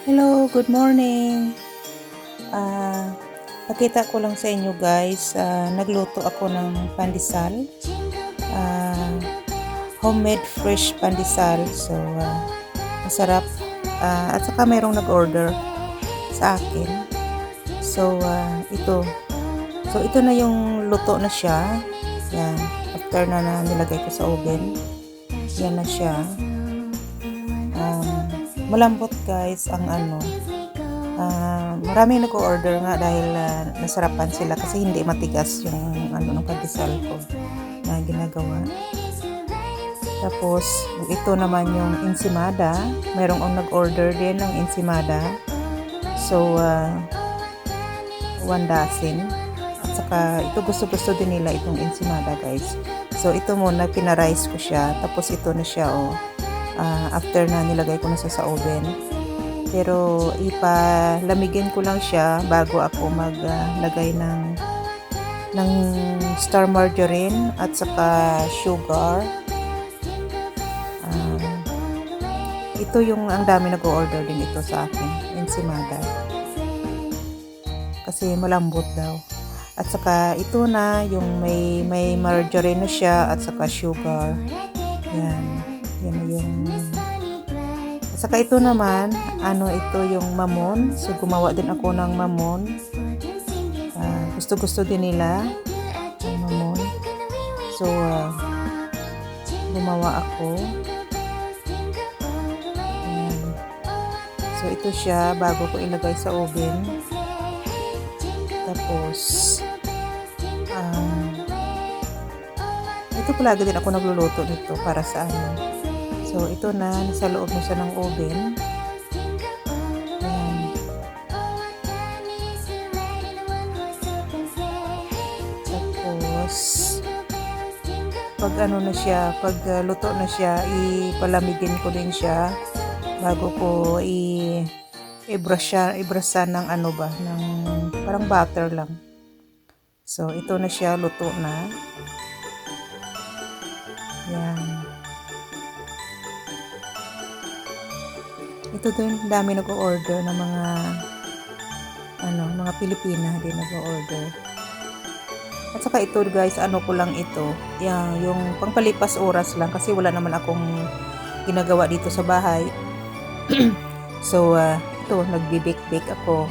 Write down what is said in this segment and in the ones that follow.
Hello, good morning. Ah, Pakita ko lang sa inyo guys, nagluto ako ng pandesal. Ah, Homemade fresh pandesal. So, masarap. At saka mayroong nag-order sa akin. So, ito. So, ito na yung luto na siya. Yan. After na nilagay ko sa oven. Yan na siya. Malambot guys ang maraming nag-order nga dahil nasarapan sila kasi hindi matigas yung ng pandesal ko na ginagawa. Tapos ito naman yung ensimada, merong nag-order din ng ensimada. So 1 dozen. At saka ito gusto din nila itong ensimada guys. So ito muna pinarice ko siya, tapos ito na siya after na nilagay ko na sa oven. Pero ipalamigin ko lang siya bago ako maglagay ng star margarine at saka sugar. Ito yung ang dami nag-order din ito sa akin, ensimada. Kasi malambot daw. At saka ito na yung may margarine na siya at saka sugar. Yan yung. At saka ito naman, ito yung mamon. So gumawa din ako ng mamon. Gusto din nila yung mamon. So gumawa ako. Ayan. So ito siya bago ko ilagay sa oven. Tapos ito palagi din ako nagluluto nito para sa So, ito na, nasa loob na siya ng oven. Ayan. Tapos, pag na siya, pag luto na siya, ipalamigin ko din siya bago ko i-brush ng ng parang butter lang. So, ito na siya, luto na. Yan. Ito din, dami nag-o-order ng mga Pilipina din nag-o-order. At saka ito guys, ko lang ito, yung pangpalipas oras lang kasi wala naman akong ginagawa dito sa bahay. So, ito, nagbi-bake ako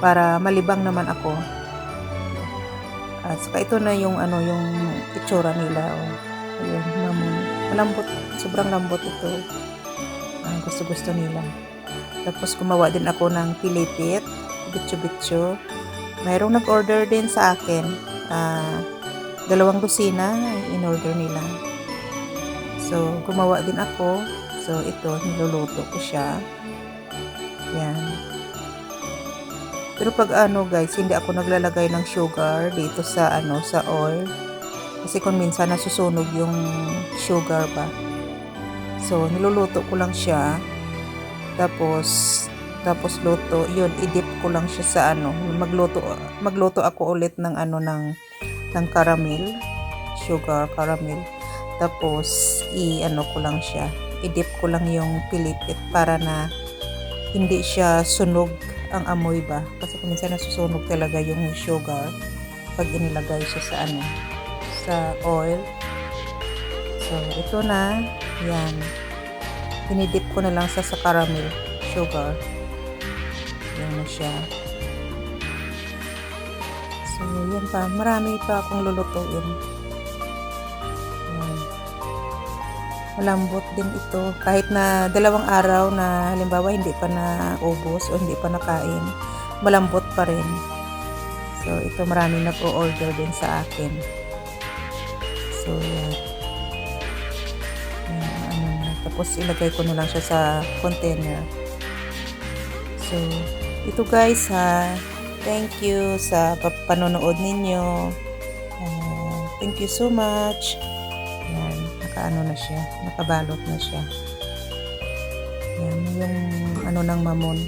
para malibang naman ako. At saka ito na yung yung itsura nila. Ayun, malambot, sobrang lambot ito. Gusto nila. Tapos gumawa din ako ng pilipit, bitso. Mayroong nag-order din sa akin. 2 dosina in-order nila. So gumawa din ako. So ito, niluluto ko siya. Yan. Pero pag guys, hindi ako naglalagay ng sugar dito sa sa oil. Kasi kung minsan nasusunog yung sugar ba. So, niluluto ko lang siya. Tapos luto, yun, i-dip ko lang siya sa magluto ako ulit ng ng caramel, sugar caramel. Tapos, ko lang siya, i-dip ko lang yung pilipit para na hindi siya sunog ang amoy ba. Kasi kung minsan nasusunog talaga yung sugar pag inilagay siya sa oil. So, ito na. Yan. Pinidip ko na lang sa caramel sugar. Yan na siya. So, yan pa. Marami pa akong lulutuin. Yan. Malambot din ito. Kahit na 2 araw na halimbawa hindi pa na ubos o hindi pa nakain, malambot pa rin. So, ito marami nag-o-order din sa akin. So, yan. Tapos ilagay ko na lang siya sa container. So, ito guys thank you sa panonood ninyo. Thank you so much. Yan, na siya, nakabalot na siya. Yan, yung ng mamon.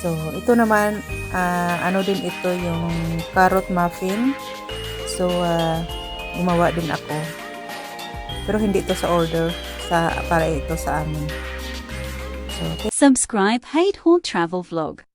So, ito naman, din ito yung carrot muffin. So, gumawa din ako. Pero hindi ito sa order, para ito sa amin. So, Subscribe Hate Hall Travel Vlog.